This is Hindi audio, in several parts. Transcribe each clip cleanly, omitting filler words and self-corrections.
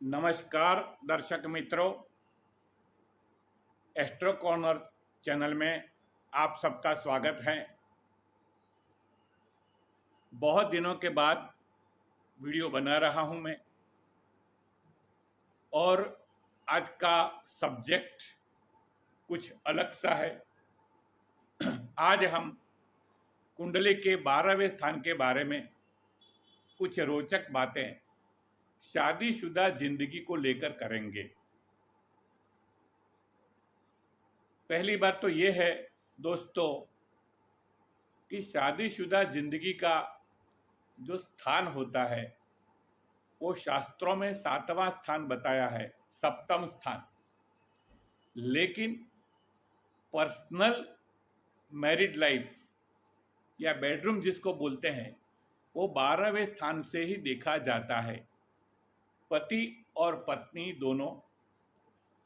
नमस्कार दर्शक मित्रों, एस्ट्रो कॉर्नर चैनल में आप सबका स्वागत है। बहुत दिनों के बाद वीडियो बना रहा हूं मैं, और आज का सब्जेक्ट कुछ अलग सा है। आज हम कुंडली के 12वें स्थान के बारे में कुछ रोचक बातें शादीशुदा जिंदगी को लेकर करेंगे। पहली बात तो ये है दोस्तों कि शादीशुदा जिंदगी का जो स्थान होता है वो शास्त्रों में 7वां स्थान बताया है, सप्तम स्थान। लेकिन पर्सनल मैरिड लाइफ या बेडरूम जिसको बोलते हैं वो 12वें स्थान से ही देखा जाता है। पति और पत्नी दोनों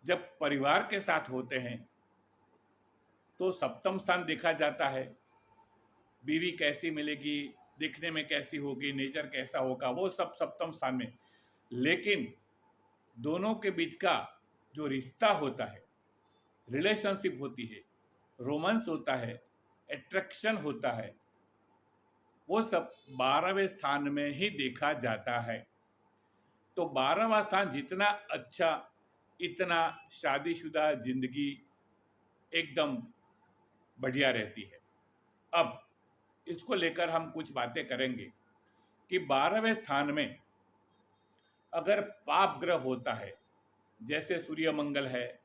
जब परिवार के साथ होते हैं तो सप्तम स्थान देखा जाता है। बीवी कैसी मिलेगी, दिखने में कैसी होगी, नेचर कैसा होगा, वो सब सप्तम स्थान में। लेकिन दोनों के बीच का जो रिश्ता होता है, रिलेशनशिप होती है, रोमांस होता है, अट्रैक्शन होता है, वो सब 12वें स्थान में ही देखा जाता है। तो 12वां स्थान जितना अच्छा, इतना शादीशुदा जिंदगी एकदम बढ़िया रहती है। अब इसको लेकर हम कुछ बातें करेंगे कि 12वें स्थान में अगर पाप ग्रह होता है, जैसे सूर्य मंगल है,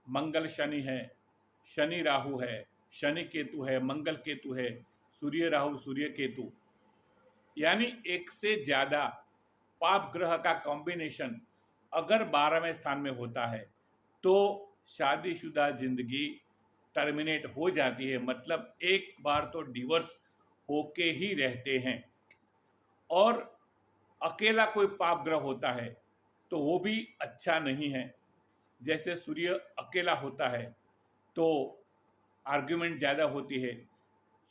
मंगल शनि है, शनि राहु है, शनि केतु है, मंगल केतु है, सूर्य राहु सूर्य केतु, यानी एक से ज्यादा पाप ग्रह का कॉम्बिनेशन अगर 12वें स्थान में होता है तो शादीशुदा जिंदगी टर्मिनेट हो जाती है। मतलब एक बार तो डिवोर्स होके ही रहते हैं। और अकेला कोई पाप ग्रह होता है तो वो भी अच्छा नहीं है। जैसे सूर्य अकेला होता है तो आर्ग्यूमेंट ज़्यादा होती है।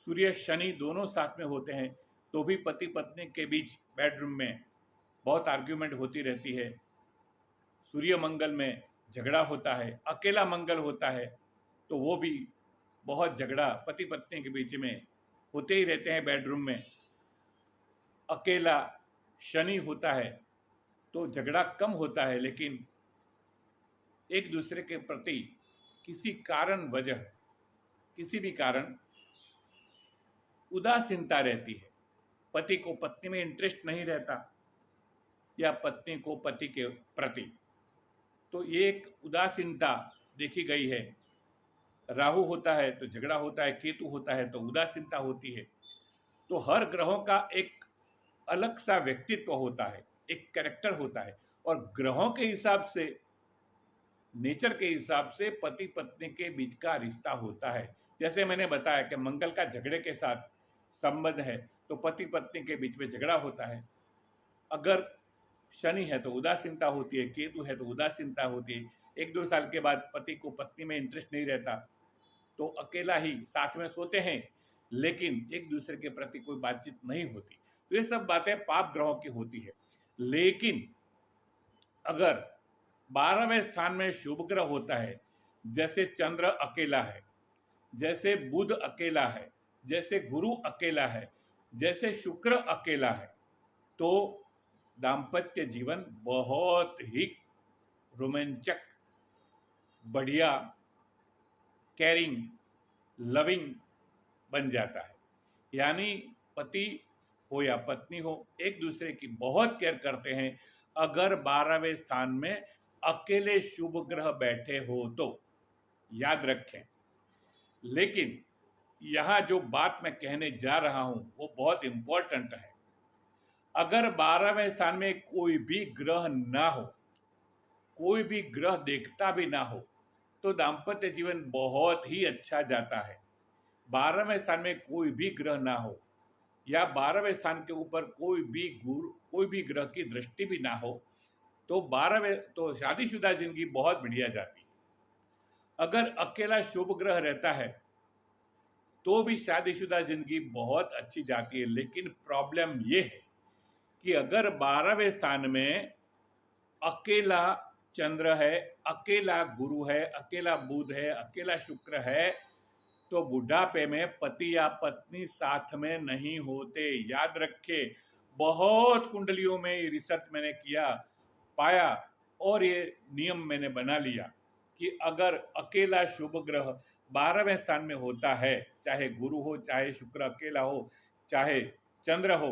सूर्य शनि दोनों साथ में होते हैं तो भी पति पत्नी के बीच बेडरूम में बहुत आर्ग्यूमेंट होती रहती है। सूर्य मंगल में झगड़ा होता है। अकेला मंगल होता है तो वो भी बहुत झगड़ा पति पत्नी के बीच में होते ही रहते हैं बेडरूम में। अकेला शनि होता है तो झगड़ा कम होता है, लेकिन एक दूसरे के प्रति किसी कारण वजह, किसी भी कारण उदासीनता रहती है। पति को पत्नी में इंटरेस्ट नहीं रहता या पत्नी को पति के प्रति, तो ये एक उदासीनता देखी गई है। राहु होता है तो झगड़ा होता है, केतु होता है तो उदासीनता होती है। तो हर ग्रहों का एक अलग सा व्यक्तित्व होता है, एक कैरेक्टर होता है, और ग्रहों के हिसाब से, नेचर के हिसाब से पति पत्नी के बीच का रिश्ता होता है। जैसे मैंने बताया कि मंगल का झगड़े के साथ संबंध है तो पति पत्नी के बीच में झगड़ा होता है। अगर शनि है तो उदासीनता होती है, केतु है तो उदासीनता होती है। 1-2 साल के बाद पति को पत्नी में इंटरेस्ट नहीं रहता तो अकेला ही साथ में सोते हैं, लेकिन एक दूसरे के प्रति कोई बातचीत नहीं होती। तो ये सब बातें पाप ग्रहों की होती है। लेकिन अगर 12वें स्थान में शुभ ग्रह होता है, जैसे चंद्र अकेला है, जैसे बुध अकेला है, जैसे गुरु अकेला है, जैसे शुक्र अकेला है, तो दाम्पत्य जीवन बहुत ही रोमांचक, बढ़िया, कैरिंग, लविंग बन जाता है। यानी पति हो या पत्नी हो, एक दूसरे की बहुत केयर करते हैं अगर 12वें स्थान में अकेले शुभ ग्रह बैठे हो तो। याद रखें। लेकिन यहाँ जो बात मैं कहने जा रहा हूं वो बहुत इंपॉर्टेंट है। अगर 12वें स्थान में कोई भी ग्रह ना हो, कोई भी ग्रह देखता भी ना हो, तो दाम्पत्य जीवन बहुत ही अच्छा जाता है। 12वें स्थान में कोई भी ग्रह ना हो या 12वें स्थान के ऊपर कोई भी ग्रह की दृष्टि भी ना हो तो 12वें तो शादीशुदा जिंदगी बहुत बढ़िया जाती है। अगर अकेला शुभ ग्रह रहता है तो भी शादीशुदा जिंदगी बहुत अच्छी जाती है। लेकिन प्रॉब्लम ये है कि अगर 12वें स्थान में अकेला चंद्र है, अकेला गुरु है, अकेला बुध है, अकेला शुक्र है, तो बुढ़ापे में पति या पत्नी साथ में नहीं होते। याद रखे, बहुत कुंडलियों में ये रिसर्च मैंने किया, पाया, और ये नियम मैंने बना लिया कि अगर अकेला शुभ ग्रह 12वें स्थान में होता है, चाहे गुरु हो, चाहे शुक्र अकेला हो, चाहे चंद्र हो,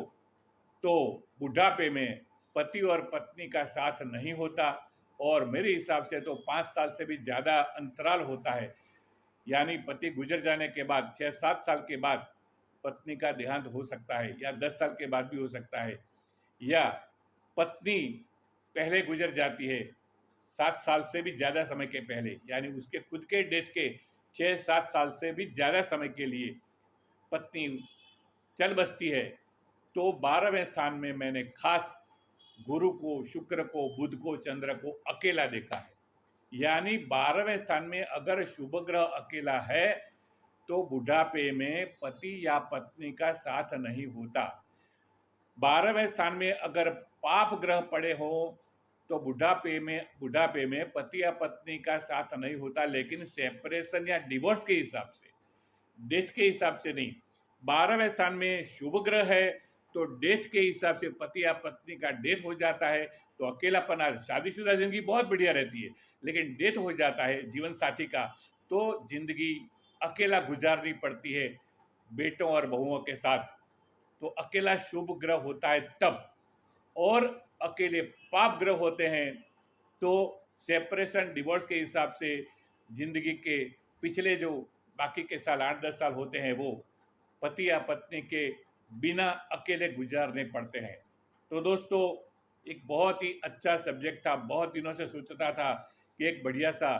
तो बुढ़ापे में पति और पत्नी का साथ नहीं होता। और मेरे हिसाब से तो 5 साल से भी ज़्यादा अंतराल होता है, यानी पति गुजर जाने के बाद 6-7 साल के बाद पत्नी का देहांत हो सकता है, या 10 साल के बाद भी हो सकता है, या पत्नी पहले गुजर जाती है 7 साल से भी ज़्यादा समय के पहले, यानी उसके खुद के डेथ के 6-7 साल से भी ज़्यादा समय के लिए पत्नी चल बसती है। तो 12वें स्थान में मैंने खास गुरु को, शुक्र को, बुध को, चंद्र को अकेला देखा है। यानी 12वें स्थान में अगर शुभ ग्रह अकेला है तो बुढ़ापे में पति या पत्नी का साथ नहीं होता। 12वें स्थान में अगर पाप ग्रह पड़े हो तो बुढ़ापे में पति या पत्नी का साथ नहीं होता, लेकिन सेपरेशन या डिवोर्स के हिसाब से, डेथ के हिसाब से नहीं। 12वें स्थान में शुभ ग्रह है तो डेथ के हिसाब से पति या पत्नी का डेथ हो जाता है तो अकेलापन, शादीशुदा जिंदगी बहुत बढ़िया रहती है, लेकिन डेथ हो जाता है जीवन साथी का तो जिंदगी अकेला गुजारनी पड़ती है बेटों और बहुओं के साथ। तो अकेला शुभ ग्रह होता है तब, और अकेले पाप ग्रह होते हैं तो सेपरेशन, डिवोर्स के हिसाब से जिंदगी के पिछले जो बाकी के साल 8-10 साल होते हैं वो पति या पत्नी के बिना अकेले गुजारने पड़ते हैं। तो दोस्तों, एक बहुत ही अच्छा सब्जेक्ट था, बहुत दिनों से सोचता था कि एक बढ़िया सा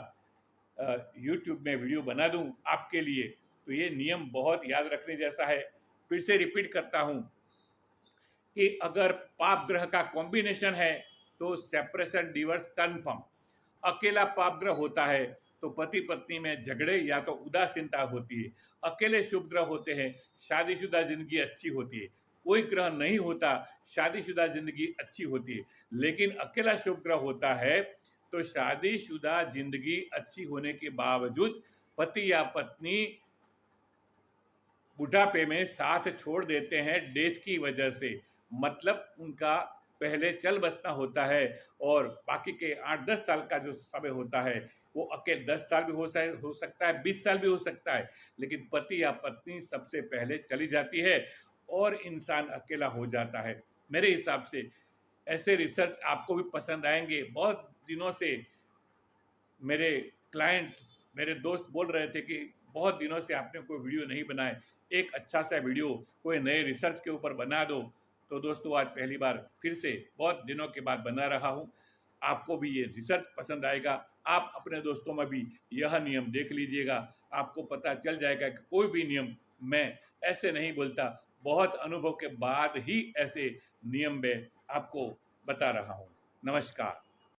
यूट्यूब में वीडियो बना दूं आपके लिए। तो ये नियम बहुत याद रखने जैसा है। फिर से रिपीट करता हूं कि अगर पाप ग्रह का कॉम्बिनेशन है तो सेपरेशन, डिवोर्स कन्फर्म। अकेला पाप ग्रह होता है तो पति पत्नी में झगड़े या तो उदासीनता होती है। अकेले शुभ ग्रह होते हैं, शादीशुदा जिंदगी अच्छी होती है। कोई ग्रह नहीं होता, शादीशुदा जिंदगी अच्छी होती है। लेकिन अकेला शुभ ग्रह होता है तो शादीशुदा जिंदगी अच्छी होने के बावजूद पति या पत्नी बुढ़ापे में साथ छोड़ देते हैं डेथ की वजह से। मतलब उनका पहले चल बसना होता है और बाकी के 8-10 साल का जो समय होता है वो अकेले 10 साल भी हो सकता है, 20 साल भी हो सकता है, लेकिन पति या पत्नी सबसे पहले चली जाती है और इंसान अकेला हो जाता है। मेरे हिसाब से ऐसे रिसर्च आपको भी पसंद आएंगे। बहुत दिनों से मेरे क्लाइंट, मेरे दोस्त बोल रहे थे कि बहुत दिनों से आपने कोई वीडियो नहीं बनाए, एक अच्छा सा वीडियो कोई नए रिसर्च के ऊपर बना दो। तो दोस्तों, आज पहली बार फिर से बहुत दिनों के बाद बना रहा हूँ। आपको भी ये रिसर्च पसंद आएगा। आप अपने दोस्तों में भी यह नियम देख लीजिएगा, आपको पता चल जाएगा कि कोई भी नियम मैं ऐसे नहीं बोलता, बहुत अनुभव के बाद ही ऐसे नियम में आपको बता रहा हूँ। नमस्कार।